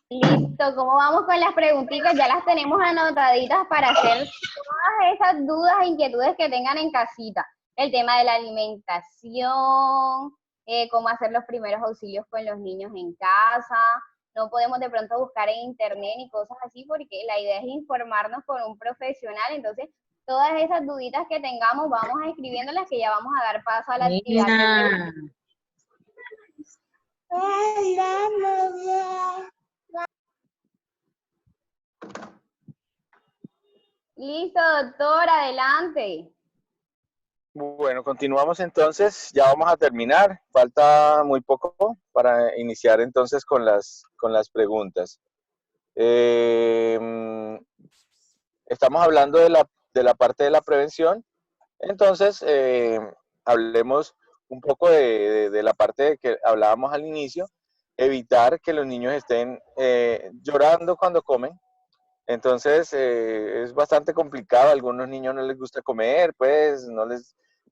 Listo, ¿cómo vamos con las preguntitas? Ya las tenemos anotaditas para hacer todas esas dudas e inquietudes que tengan en casita. El tema de la alimentación, cómo hacer los primeros auxilios con los niños en casa. No podemos de pronto buscar en internet ni cosas así porque la idea es informarnos con un profesional. Entonces, todas esas duditas que tengamos, vamos a escribiéndolas que ya vamos a dar paso a la actividad de preguntas. Listo, doctor, adelante. Bueno, continuamos entonces, ya vamos a terminar, falta muy poco para iniciar entonces con las preguntas. Estamos hablando de la parte de la prevención, entonces hablemos un poco de la parte que hablábamos al inicio, evitar que los niños estén llorando cuando comen. Entonces es bastante complicado, a algunos niños no les gusta comer, pues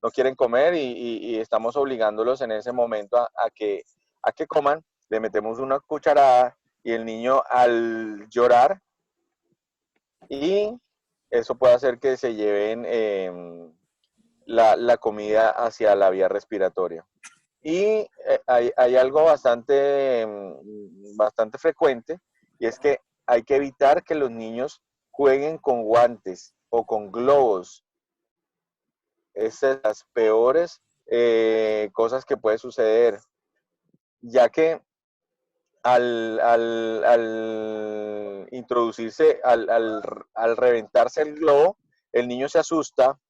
no quieren comer y estamos obligándolos en ese momento a que coman, le metemos una cucharada y el niño al llorar y eso puede hacer que se lleven la comida hacia la vía respiratoria. Y hay algo bastante frecuente y es que hay que evitar que los niños jueguen con guantes o con globos. Esas son las peores cosas que puede suceder, ya que al introducirse, al reventarse el globo, el niño se asusta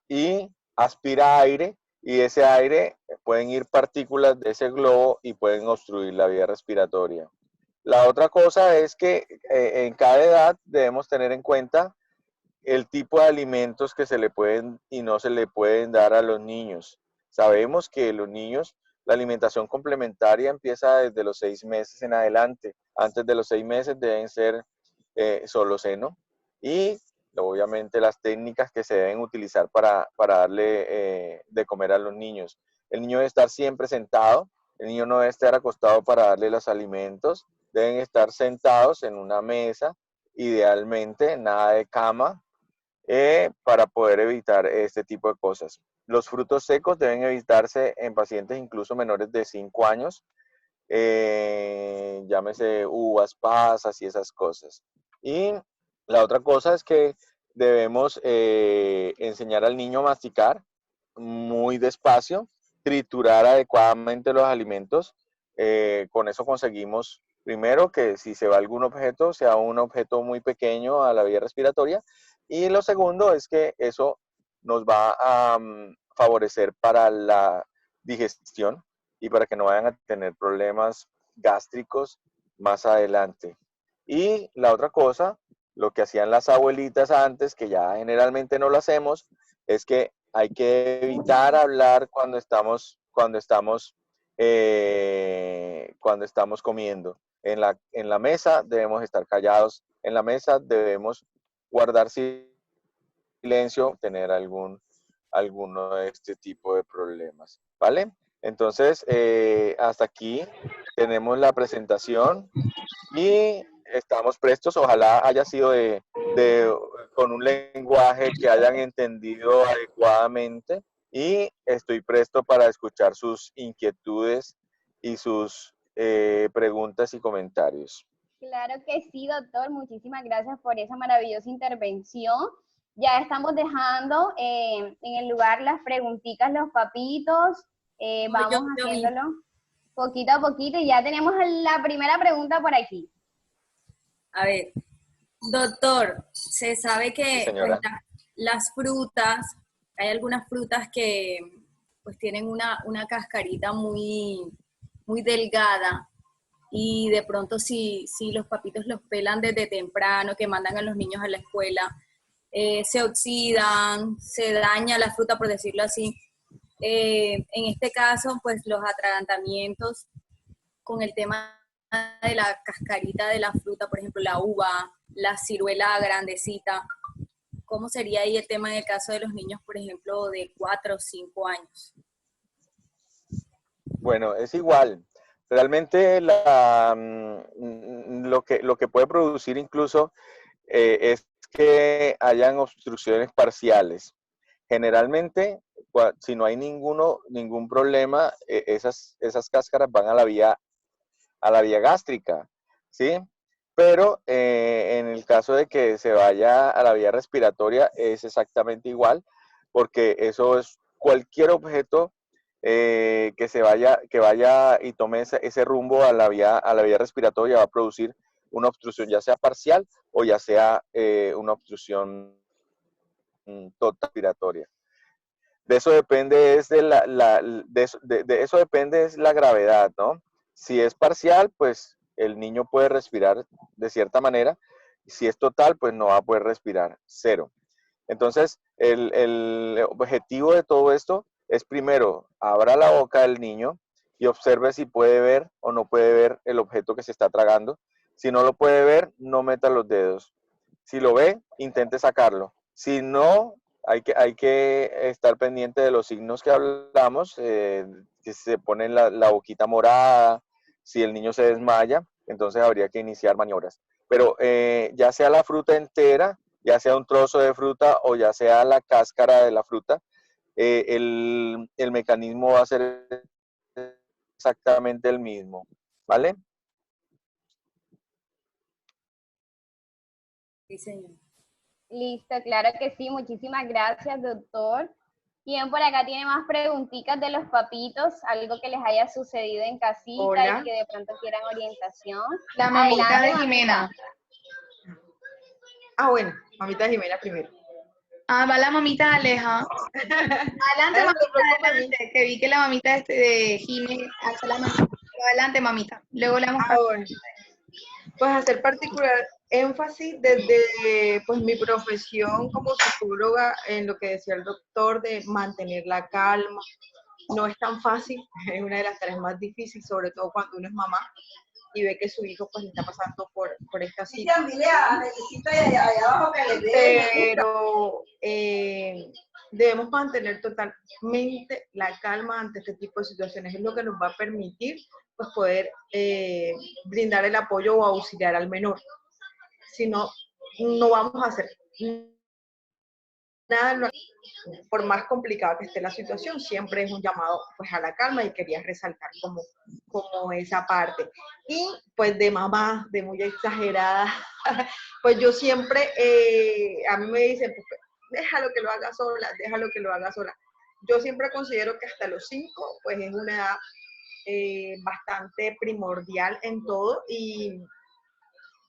y aspira aire y ese aire pueden ir partículas de ese globo y pueden obstruir la vía respiratoria. La otra cosa es que en cada edad debemos tener en cuenta el tipo de alimentos que se le pueden y no se le pueden dar a los niños. Sabemos que los niños, la alimentación complementaria empieza desde los 6 meses en adelante. Antes de los 6 meses deben ser solo seno y obviamente las técnicas que se deben utilizar para darle de comer a los niños. El niño debe estar siempre sentado, el niño no debe estar acostado para darle los alimentos, deben estar sentados en una mesa, idealmente nada de cama, para poder evitar este tipo de cosas. Los frutos secos deben evitarse en pacientes incluso menores de 5 años, llámese uvas, pasas y esas cosas. Y la otra cosa es que debemos enseñar al niño a masticar muy despacio, triturar adecuadamente los alimentos. Con eso conseguimos, primero, que si se va algún objeto, sea un objeto muy pequeño a la vía respiratoria. Y lo segundo es que eso nos va a favorecer para la digestión y para que no vayan a tener problemas gástricos más adelante. Y la otra cosa, lo que hacían las abuelitas antes, que ya generalmente no lo hacemos, es que hay que evitar hablar cuando estamos comiendo. En la mesa debemos estar callados, en la mesa debemos guardar silencio, tener alguno de este tipo de problemas, ¿vale? Entonces, hasta aquí tenemos la presentación y estamos prestos. Ojalá haya sido con un lenguaje que hayan entendido adecuadamente y estoy presto para escuchar sus inquietudes y sus preguntas y comentarios. Claro que sí, doctor. Muchísimas gracias por esa maravillosa intervención. Ya estamos dejando en el lugar las preguntitas, los papitos. Vamos haciéndolo poquito a poquito y ya tenemos la primera pregunta por aquí. A ver, doctor, se sabe que Sí, pues, señora. las frutas, hay algunas frutas que pues tienen una cascarita muy, muy delgada y de pronto si los papitos los pelan desde temprano, que mandan a los niños a la escuela, se oxidan, se daña la fruta, por decirlo así. En este caso, pues los atragantamientos con el tema de la cascarita de la fruta, por ejemplo, la uva, la ciruela grandecita. ¿Cómo sería ahí el tema en el caso de los niños, por ejemplo, de 4 o 5 años? Bueno, es igual. Realmente lo que puede producir incluso es que hayan obstrucciones parciales. Generalmente, si no hay ningún problema, esas cáscaras van a la vía gástrica, ¿sí? Pero en el caso de que se vaya a la vía respiratoria es exactamente igual, porque eso es cualquier objeto que vaya y tome ese rumbo a la vía respiratoria va a producir una obstrucción, ya sea parcial o ya sea una obstrucción total respiratoria. De eso depende es de eso depende es la gravedad, ¿no? Si es parcial, pues el niño puede respirar de cierta manera. Si es total, pues no va a poder respirar, cero. Entonces, el objetivo de todo esto es primero, abra la boca del niño y observe si puede ver o no puede ver el objeto que se está tragando. Si no lo puede ver, no meta los dedos. Si lo ve, intente sacarlo. Si no, hay que estar pendiente de los signos que hablamos, que se pone la boquita morada, si el niño se desmaya, entonces habría que iniciar maniobras. Pero ya sea la fruta entera, ya sea un trozo de fruta o ya sea la cáscara de la fruta, el mecanismo va a ser exactamente el mismo, ¿vale? Sí, señor. Listo, claro que sí. Muchísimas gracias, doctor. ¿Quién por acá tiene más preguntitas de los papitos? Algo que les haya sucedido en casita y Hola, que de pronto quieran orientación. la mamita Adelante, de Jimena. mamita. Ah, bueno, mamita Jimena primero. Ah, va la mamita Aleja. Adelante, No te mamita, preocupes, adelante, que vi que la mamita de Jimena alza la mano. Adelante, mamita. Luego le damos Ah, bueno. Pues hacer particular énfasis desde pues mi profesión como psicóloga en lo que decía el doctor de mantener la calma. No es tan fácil, es una de las tareas más difíciles, sobre todo cuando uno es mamá y ve que su hijo pues está pasando por esta situación. Pero debemos mantener totalmente la calma ante este tipo de situaciones. Es lo que nos va a permitir pues, poder brindar el apoyo o auxiliar al menor. Si no, no vamos a hacer nada, por más complicada que esté la situación, siempre es un llamado pues a la calma y quería resaltar como esa parte. Y pues de mamá, de muy exagerada, pues yo siempre, a mí me dicen, pues, déjalo que lo haga sola, déjalo que lo haga sola. Yo siempre considero que hasta los 5 pues es una edad bastante primordial en todo y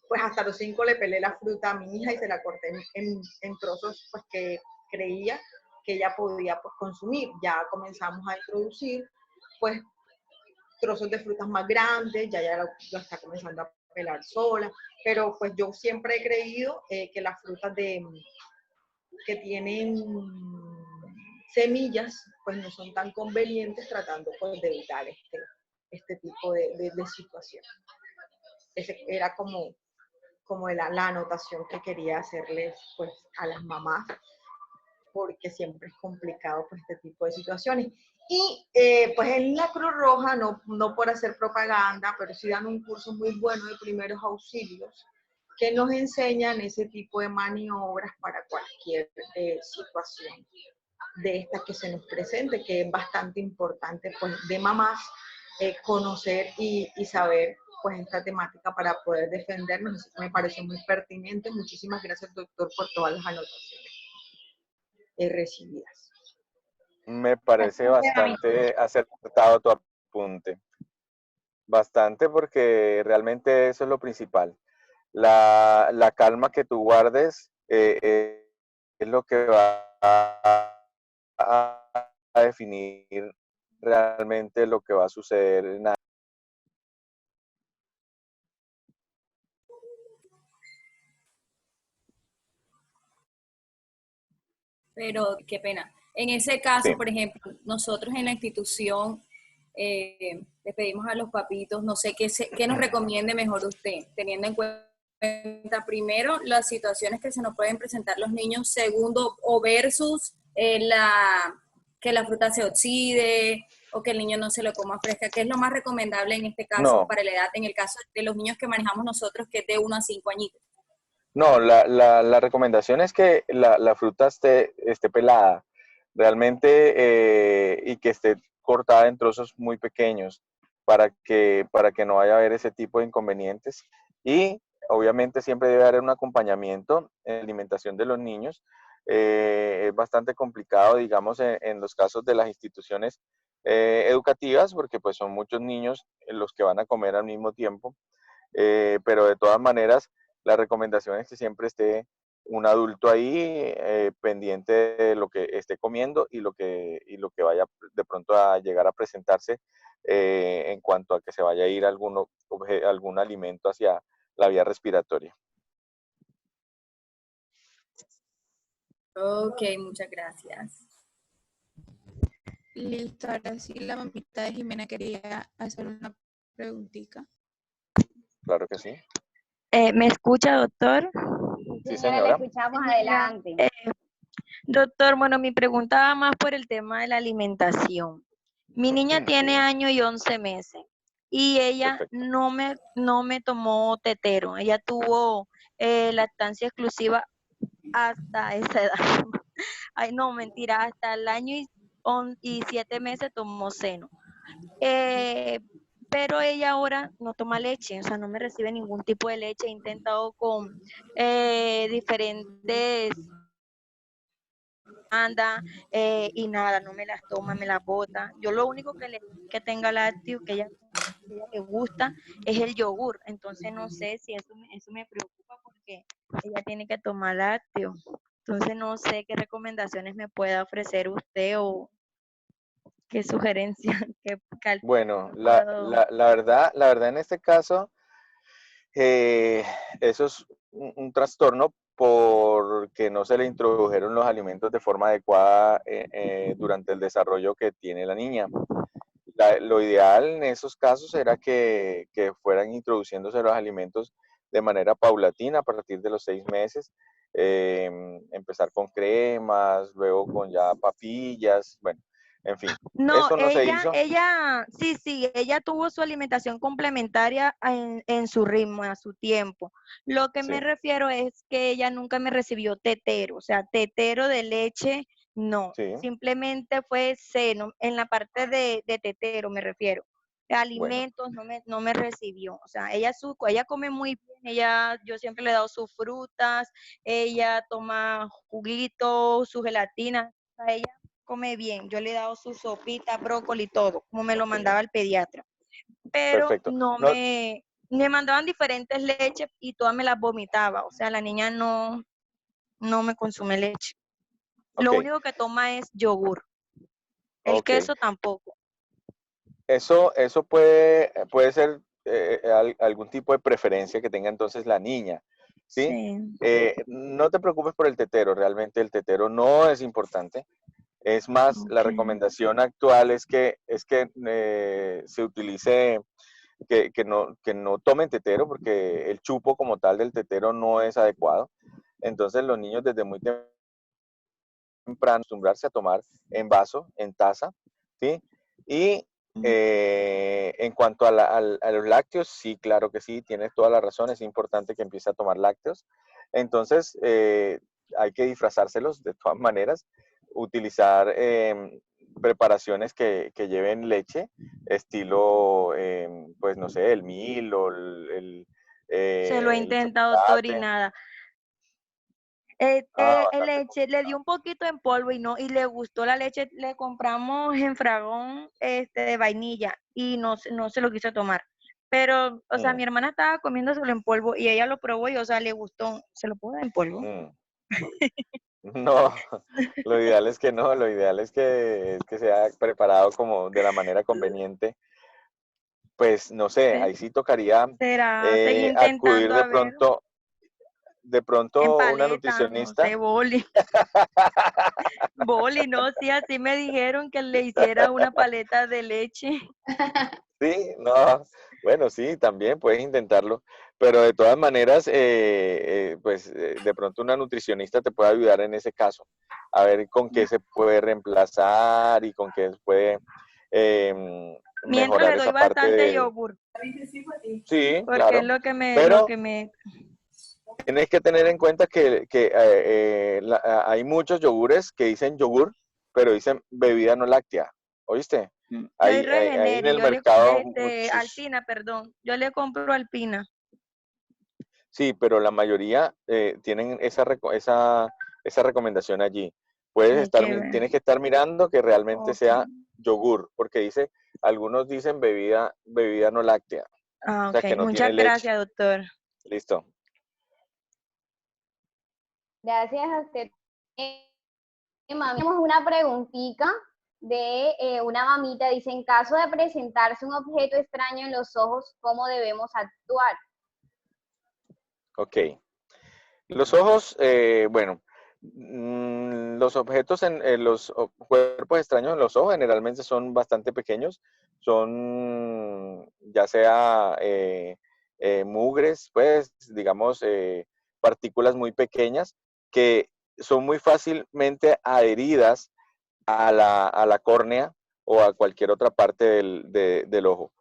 pues hasta los 5 le pelé la fruta a mi hija y se la corté en trozos pues que creía que ella podía pues consumir. Ya comenzamos a introducir pues trozos de frutas más grandes, ya lo está comenzando a pelar sola, pero pues yo siempre he creído que las frutas que tienen semillas pues no son tan convenientes tratando pues de evitar este tipo de situación. Ese era como la anotación que quería hacerles pues a las mamás, porque siempre es complicado pues este tipo de situaciones. Y pues en la Cruz Roja, no por hacer propaganda, pero sí dan un curso muy bueno de primeros auxilios que nos enseñan ese tipo de maniobras para cualquier situación de estas que se nos presente, que es bastante importante pues de mamás conocer y saber pues esta temática para poder defendernos. Así que me parece muy pertinente. Muchísimas gracias, doctor, por todas las anotaciones recibidas. me parece bastante acertado tu apunte. Bastante porque realmente eso es lo principal. La calma que tú guardes es lo que va a definir realmente lo que va a suceder en la... Pero qué pena. En ese caso, Sí. por ejemplo, nosotros en la institución le pedimos a los papitos, no sé qué nos recomiende mejor usted, teniendo en cuenta primero las situaciones que se nos pueden presentar los niños, segundo, o versus que la fruta se oxide o que el niño no se lo coma fresca, ¿qué es lo más recomendable en este caso No, para la edad, en el caso de los niños que manejamos nosotros, que es de 1 a 5 añitos? no, la recomendación es que la fruta esté pelada realmente y que esté cortada en trozos muy pequeños para que no vaya a haber ese tipo de inconvenientes. Y obviamente siempre debe haber un acompañamiento en la alimentación de los niños. Es bastante complicado, digamos, en los casos de las instituciones educativas, porque pues son muchos niños los que van a comer al mismo tiempo. Pero de todas maneras, la recomendación es que siempre esté un adulto ahí pendiente de lo que esté comiendo y lo que vaya de pronto a llegar a presentarse en cuanto a que se vaya a ir algún alimento hacia la vía respiratoria. Ok, muchas gracias. Listo, ahora sí la mamita de Jimena quería hacer una preguntita. Claro que sí. ¿Me escucha, doctor? Sí, Señora, le señora. escuchamos, adelante. Doctor, bueno, mi pregunta va más por el tema de la alimentación. Mi niña tiene Sí, año y 11 meses y ella perfecto. no me tomó tetero. Ella tuvo lactancia exclusiva hasta esa edad. Ay, no, mentira, hasta el año y 7 meses tomó seno. Eh, pero ella ahora no toma leche, o sea, no me recibe ningún tipo de leche. He intentado con diferentes y nada, no me las toma, me las bota. Yo lo único que tenga lácteo, que ella le gusta, es el yogur. Entonces no sé si eso me preocupa porque ella tiene que tomar lácteo. Entonces no sé qué recomendaciones me pueda ofrecer usted o qué sugerencia, qué Bueno, puedo. la verdad en este caso, Eh, eso es un trastorno porque no se le introdujeron los alimentos de forma adecuada durante el desarrollo que tiene la niña. Lo ideal en esos casos era que fueran introduciéndose los alimentos de manera paulatina a partir de los 6 meses. Empezar con cremas, luego con ya papillas, bueno, en fin, No, eso no se hizo. sí, ella tuvo su alimentación complementaria en su ritmo, a su tiempo. Lo que me Sí, refiero es que ella nunca me recibió tetero, o sea, tetero de leche, no. sí, Simplemente fue seno, en la parte de tetero me refiero. De bueno, alimentos no me recibió. O sea, ella come muy bien, yo siempre le he dado sus frutas, ella toma juguitos, su gelatina. O sea, ella come bien. Yo le he dado su sopita, brócoli, todo, como me lo mandaba el pediatra. Pero perfecto. No, me mandaban diferentes leches y todas me las vomitaba. O sea, la niña no me consume leche. ok, Lo único que toma es yogur. El ok. queso tampoco. Eso puede ser algún tipo de preferencia que tenga entonces la niña, ¿sí? Sí. No te preocupes por el tetero, realmente el tetero no es importante. Es más, la Ok. recomendación actual es que se utilice, que no tomen tetero, porque el chupo como tal del tetero no es adecuado. Entonces los niños desde muy temprano acostumbrarse a tomar en vaso, en taza, ¿sí? Y en cuanto a los lácteos, sí, claro que sí, tienes toda la razón, es importante que empiece a tomar lácteos. Entonces, hay que disfrazárselos de todas maneras, utilizar preparaciones que lleven leche, estilo, pues no sé, el mil o Se lo he el intentado, doctor, y chocolate. nada. Ah, bastante Leche, le di complicado. un poquito en polvo y le gustó la leche. Le compramos en fragón de vainilla y no se lo quiso tomar. Pero, o sea, Mm, mi hermana estaba comiéndoselo en polvo y ella lo probó y, o sea, le gustó. ¿Se lo puedo dar en polvo? mm. No, lo ideal es que no, lo ideal es que sea preparado como de la manera conveniente. Pues no sé, Se- ahí sí tocaría Será, estoy acudir intentando de a ver. pronto, de pronto En una paleta, no nutricionista, sé, boli. Boli, no, sí, así me dijeron que le hiciera una paleta de leche. sí, no, bueno, sí, también puedes intentarlo, pero de todas maneras, pues de pronto una nutricionista te puede ayudar en ese caso, a ver con qué se puede reemplazar y con qué se puede Mientras mejorar le doy esa parte bastante de... yogur, Sí, porque es claro, lo pero que me, tienes que tener en cuenta que hay muchos yogures que dicen yogur, pero dicen bebida no láctea, ¿oíste? Hay Hay en Regeneri, el mercado muchos... Alpina, perdón, yo le compro Alpina. Sí, pero la mayoría tienen esa recomendación allí. Hay que ver. Tienes que estar mirando que realmente Ok. sea yogur, porque algunos dicen bebida no láctea, Ah, o sea, que ok. no tiene Muchas leche. gracias, doctor. Listo. Gracias a usted. Mami, tenemos una preguntita de una mamita. Dice, en caso de presentarse un objeto extraño en los ojos, ¿cómo debemos actuar? Ok. Los ojos, bueno, los objetos en los cuerpos extraños en los ojos generalmente son bastante pequeños, son ya sea mugres, pues, digamos, partículas muy pequeñas que son muy fácilmente adheridas a la córnea o a cualquier otra parte del ojo.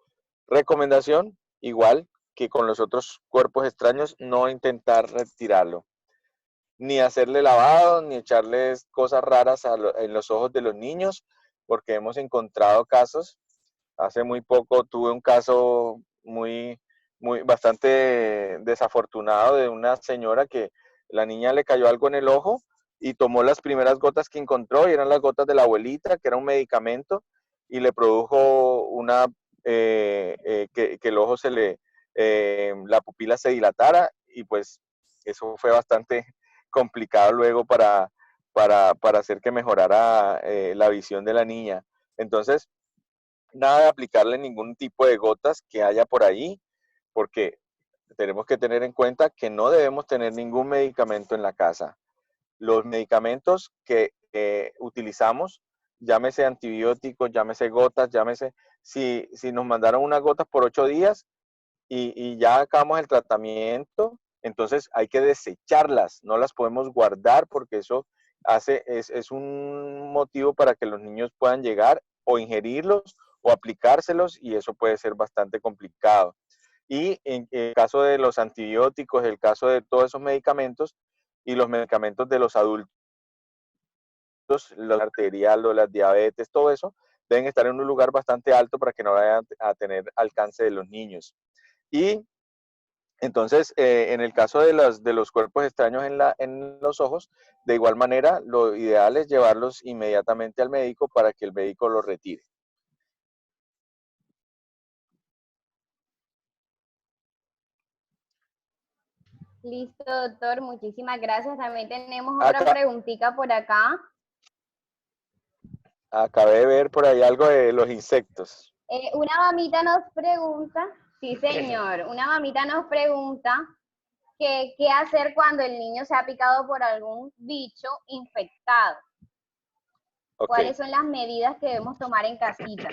Recomendación, igual que con los otros cuerpos extraños, no intentar retirarlo, ni hacerle lavado, ni echarles cosas raras en los ojos de los niños, porque hemos encontrado casos. Hace muy poco tuve un caso bastante desafortunado de una señora que la niña le cayó algo en el ojo y tomó las primeras gotas que encontró y eran las gotas de la abuelita, que era un medicamento, y le produjo que el ojo la pupila se dilatara y pues eso fue bastante complicado luego para hacer que mejorara la visión de la niña. Entonces, nada de aplicarle ningún tipo de gotas que haya por ahí, porque tenemos que tener en cuenta que no debemos tener ningún medicamento en la casa. Los medicamentos que utilizamos, llámese antibióticos, llámese gotas, si nos mandaron unas gotas por 8 días y ya acabamos el tratamiento, entonces hay que desecharlas, no las podemos guardar porque eso es un motivo para que los niños puedan llegar o ingerirlos o aplicárselos y eso puede ser bastante complicado. Y en el caso de los antibióticos, el caso de todos esos medicamentos y los medicamentos de los adultos, los arterial o las diabetes, todo eso, deben estar en un lugar bastante alto para que no vayan a tener alcance de los niños. Y entonces, en el caso de los cuerpos extraños en los ojos, de igual manera, lo ideal es llevarlos inmediatamente al médico para que el médico los retire. Listo, doctor, muchísimas gracias. También tenemos otra Acá, preguntita por acá. acabé de ver por ahí algo de los insectos. Una mamita nos pregunta, sí señor, una mamita nos pregunta qué hacer cuando el niño se ha picado por algún bicho infectado. Ok. ¿Cuáles son las medidas que debemos tomar en casita?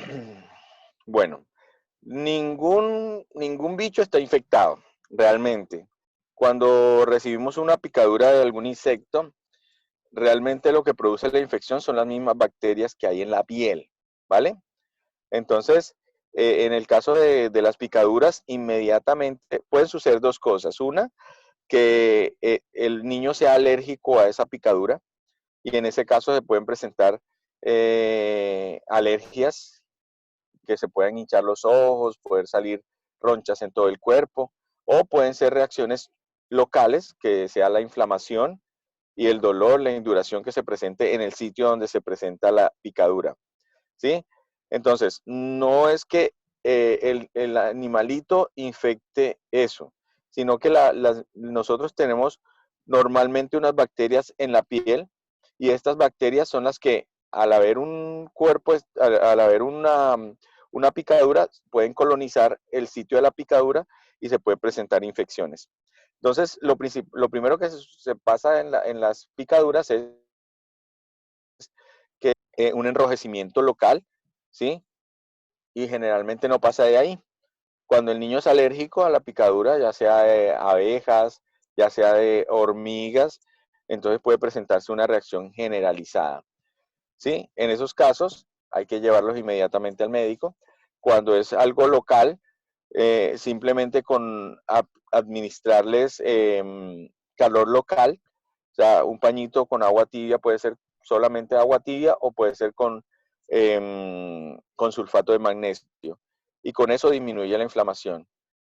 Bueno, ningún bicho está infectado, realmente. Cuando recibimos una picadura de algún insecto, realmente lo que produce la infección son las mismas bacterias que hay en la piel, ¿vale? Entonces, en el caso de las picaduras, inmediatamente pueden suceder dos cosas. Una, que el niño sea alérgico a esa picadura y en ese caso se pueden presentar alergias que se pueden hinchar los ojos, poder salir ronchas en todo el cuerpo o pueden ser reacciones locales, que sea la inflamación y el dolor, la induración que se presente en el sitio donde se presenta la picadura, ¿sí? Entonces, no es que el animalito infecte eso, sino que nosotros tenemos normalmente unas bacterias en la piel y estas bacterias son las que al haber un cuerpo, al haber una picadura, pueden colonizar el sitio de la picadura y se pueden presentar infecciones. Entonces, lo primero que se pasa en las picaduras es que un enrojecimiento local, ¿sí? Y generalmente no pasa de ahí. Cuando el niño es alérgico a la picadura, ya sea de abejas, ya sea de hormigas, entonces puede presentarse una reacción generalizada, ¿sí? En esos casos hay que llevarlos inmediatamente al médico. Cuando es algo local, simplemente con administrarles calor local, o sea, un pañito con agua tibia, puede ser solamente agua tibia o puede ser con sulfato de magnesio. Y con eso disminuye la inflamación.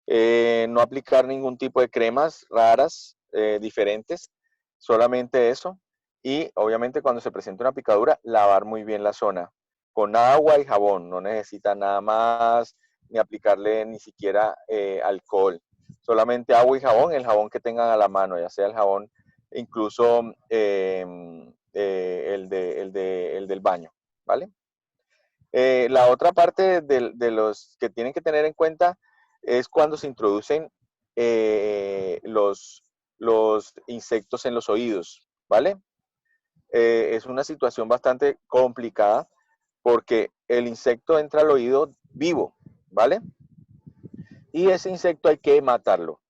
No aplicar ningún tipo de cremas raras, diferentes, solamente eso. Y obviamente cuando se presenta una picadura, lavar muy bien la zona con agua y jabón. No necesita nada más, ni aplicarle ni siquiera alcohol. Solamente agua y jabón, el jabón que tengan a la mano, ya sea el jabón, incluso el del baño, ¿vale? La otra parte de los que tienen que tener en cuenta es cuando se introducen los insectos en los oídos, ¿vale? Es una situación bastante complicada porque el insecto entra al oído vivo, ¿vale? Y ese insecto hay que matarlo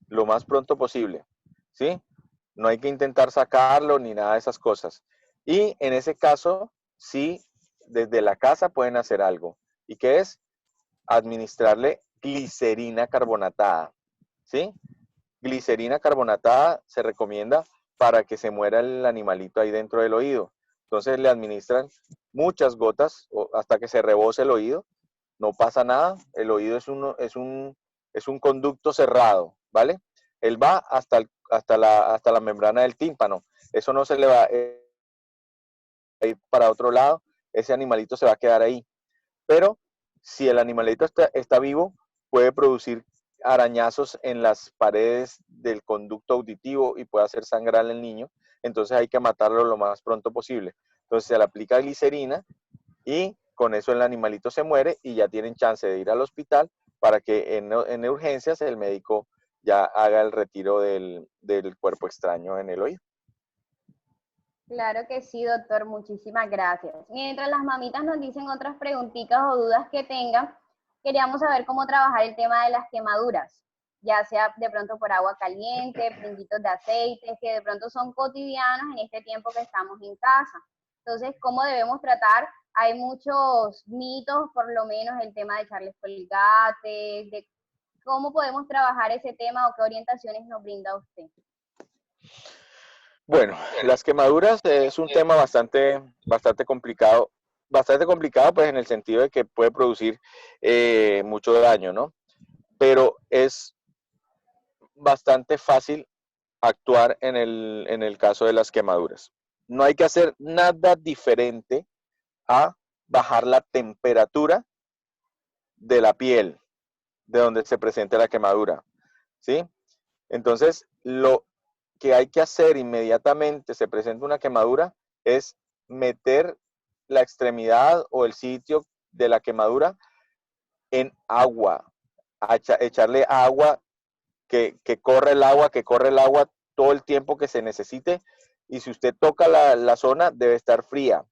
lo más pronto posible, ¿sí? No hay que intentar sacarlo ni nada de esas cosas. Y en ese caso, sí, desde la casa pueden hacer algo. ¿Y qué es? Administrarle glicerina carbonatada, ¿sí? Glicerina carbonatada se recomienda para que se muera el animalito ahí dentro del oído. Entonces le administran muchas gotas hasta que se rebose el oído. No pasa nada. El oído es un conducto cerrado, ¿vale? Él va hasta la membrana del tímpano. Eso no se le va a ir para otro lado. Ese animalito se va a quedar ahí. Pero si el animalito está vivo, puede producir arañazos en las paredes del conducto auditivo y puede hacer sangrar al niño. Entonces hay que matarlo lo más pronto posible. Entonces se le aplica glicerina y con eso el animalito se muere y ya tienen chance de ir al hospital para que en urgencias el médico ya haga el retiro del cuerpo extraño en el oído. Claro que sí, doctor, muchísimas gracias. Mientras las mamitas nos dicen otras preguntitas o dudas que tengan, queríamos saber cómo trabajar el tema de las quemaduras, ya sea de pronto por agua caliente, pringuitos de aceite, que de pronto son cotidianos en este tiempo que estamos en casa. Entonces, ¿cómo debemos tratar? Hay muchos mitos, por lo menos el tema de echarles colgate, de cómo podemos trabajar ese tema o qué orientaciones nos brinda usted. Bueno, las quemaduras es un tema bastante complicado pues en el sentido de que puede producir mucho daño, ¿no? Pero es bastante fácil actuar en el caso de las quemaduras. No hay que hacer nada diferente a bajar la temperatura de la piel de donde se presente la quemadura, ¿sí? Entonces, lo que hay que hacer inmediatamente se presenta una quemadura es meter la extremidad o el sitio de la quemadura en agua, echarle agua, que corre el agua todo el tiempo que se necesite, y si usted toca la zona debe estar fría,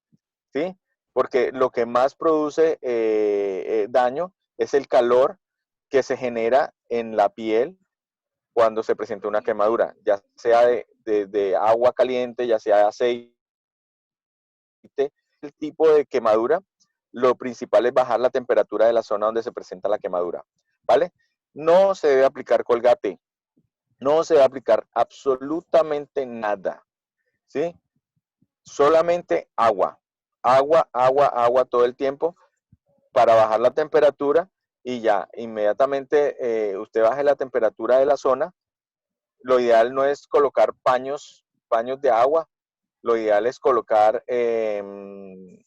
¿sí? Porque lo que más produce daño es el calor que se genera en la piel cuando se presenta una quemadura, ya sea de agua caliente, ya sea de aceite. El tipo de quemadura, lo principal es bajar la temperatura de la zona donde se presenta la quemadura, ¿vale? No se debe aplicar colgate, no se debe aplicar absolutamente nada, ¿sí? Solamente agua, agua todo el tiempo para bajar la temperatura y ya, inmediatamente usted baje la temperatura de la zona. Lo ideal no es colocar paños de agua, lo ideal es colocar que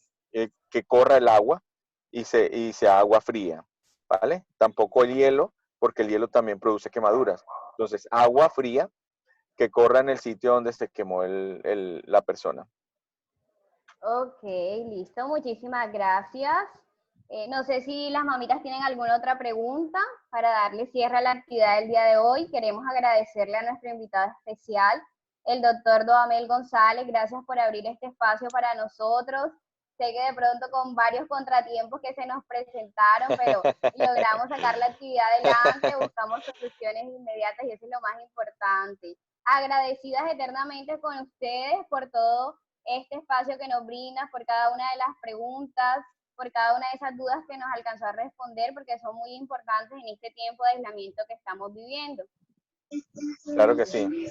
corra el agua y sea agua fría, ¿vale? Tampoco el hielo, porque el hielo también produce quemaduras. Entonces, agua fría que corra en el sitio donde se quemó la persona. Ok, listo, muchísimas gracias. No sé si las mamitas tienen alguna otra pregunta para darle cierre a la actividad del día de hoy. Queremos agradecerle a nuestro invitado especial, el doctor Doamel González. Gracias por abrir este espacio para nosotros. Sé que de pronto con varios contratiempos que se nos presentaron, pero logramos sacar la actividad adelante, buscamos soluciones inmediatas y eso es lo más importante. Agradecidas eternamente con ustedes por todo este espacio que nos brindan, por cada una de las preguntas, por cada una de esas dudas que nos alcanzó a responder, porque son muy importantes en este tiempo de aislamiento que estamos viviendo. Claro que sí.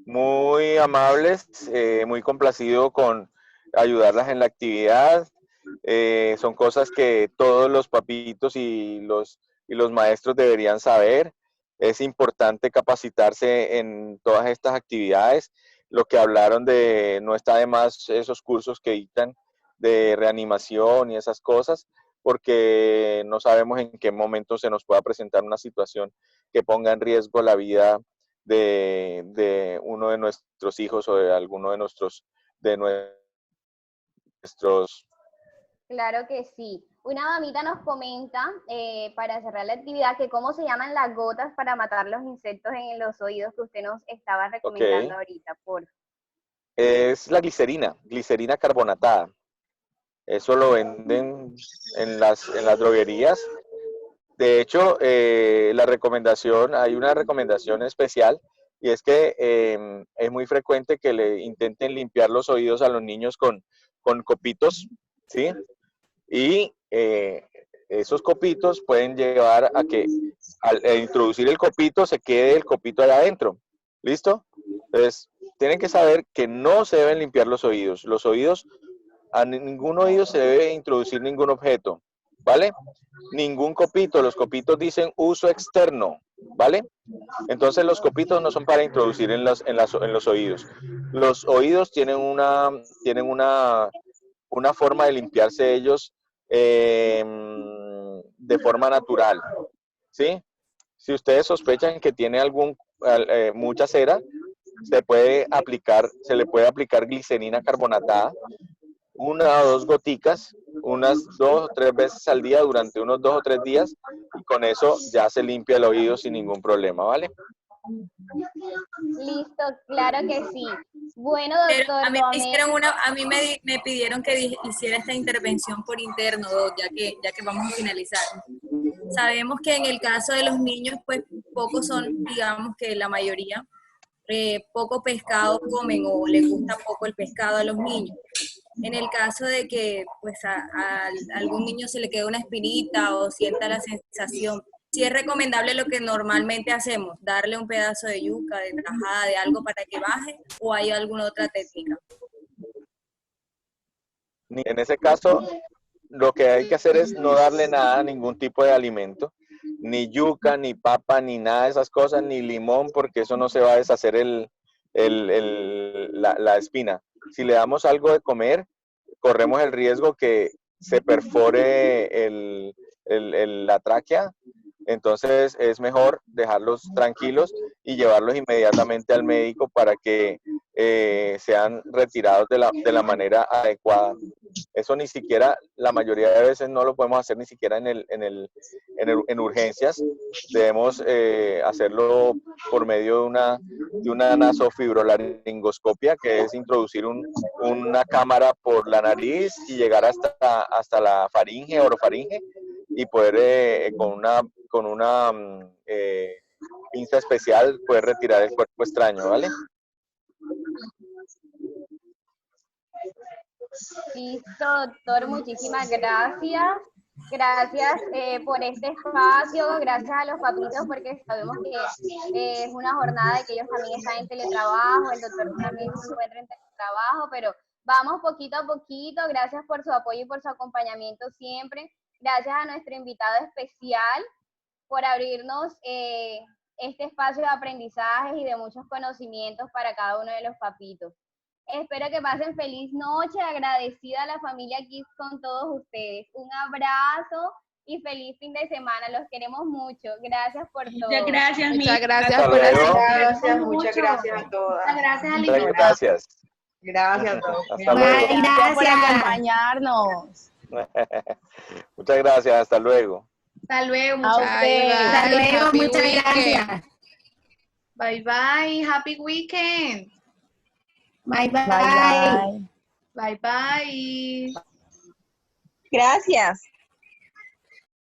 Muy amables, muy complacido con ayudarlas en la actividad. Son cosas que todos los papitos y los maestros deberían saber. Es importante capacitarse en todas estas actividades. Lo que hablaron de, no está de más esos cursos que dictan de reanimación y esas cosas, porque no sabemos en qué momento se nos pueda presentar una situación que ponga en riesgo la vida de uno de nuestros hijos o de alguno de nuestros Claro que sí. Una mamita nos comenta, para cerrar la actividad, que cómo se llaman las gotas para matar los insectos en los oídos que usted nos estaba recomendando ahorita, por favor. Es la glicerina carbonatada. Eso lo venden en las droguerías. De hecho, la recomendación, hay una recomendación especial, y es que es muy frecuente que le intenten limpiar los oídos a los niños con copitos, ¿sí? Y esos copitos pueden llevar a que al introducir el copito se quede el copito allá adentro. ¿Listo? Entonces, tienen que saber que no se deben limpiar los oídos. Los oídos, a ningún oído se debe introducir ningún objeto, ¿vale? Ningún copito. Los copitos dicen uso externo, ¿vale? Entonces los copitos no son para introducir en los oídos. Los oídos tienen una forma de limpiarse ellos de forma natural, ¿sí? Si ustedes sospechan que tiene mucha cera, se le puede aplicar glicerina carbonatada, 1 o 2 goticas, unas 2 o 3 veces al día durante unos 2 o 3 días, y con eso ya se limpia el oído sin ningún problema, ¿vale? Listo, claro que sí. Bueno, Pero doctor a mí Doamel. me pidieron que hiciera esta intervención por interno, ya que vamos a finalizar. Sabemos que en el caso de los niños, pues pocos son, digamos que la mayoría, poco pescado comen o les gusta poco el pescado a los niños. En el caso de que pues a algún niño se le quede una espinita o sienta la sensación, sí es recomendable lo que normalmente hacemos, darle un pedazo de yuca, de tajada, de algo para que baje, o hay alguna otra técnica. En ese caso, lo que hay que hacer es no darle nada, ningún tipo de alimento, ni yuca, ni papa, ni nada de esas cosas, ni limón, porque eso no se va a deshacer la espina. Si le damos algo de comer, corremos el riesgo que se perfore la tráquea. Entonces es mejor dejarlos tranquilos y llevarlos inmediatamente al médico para que sean retirados de la manera adecuada. Eso ni siquiera, la mayoría de veces no lo podemos hacer ni siquiera en urgencias. Debemos hacerlo por medio de una nasofibrolaringoscopia, que es introducir una cámara por la nariz y llegar hasta la faringe, orofaringe, y poder con una pinza especial poder retirar el cuerpo extraño, ¿vale? Listo, doctor, muchísimas gracias. Gracias por este espacio, gracias a los papitos, porque sabemos que es una jornada de que ellos también están en teletrabajo, el doctor también se encuentra en teletrabajo, pero vamos poquito a poquito. Gracias por su apoyo y por su acompañamiento siempre. Gracias a nuestro invitado especial por abrirnos este espacio de aprendizaje y de muchos conocimientos para cada uno de los papitos. Espero que pasen feliz noche, agradecida a la familia Kids con todos ustedes. Un abrazo y feliz fin de semana. Los queremos mucho. Gracias por todo. Muchas gracias, Muchas gracias Hasta por luego. Gracias, muchas gracias a todas. Muchas gracias al Muchas invitado. gracias. Gracias a todos. Hasta luego. Gracias por acompañarnos. Muchas gracias, hasta luego. Hasta luego, A muchachos. ustedes. Hasta luego, Happy muchas weekend. gracias. Bye bye, happy weekend. Bye, Bye, bye. bye. Bye bye. Gracias.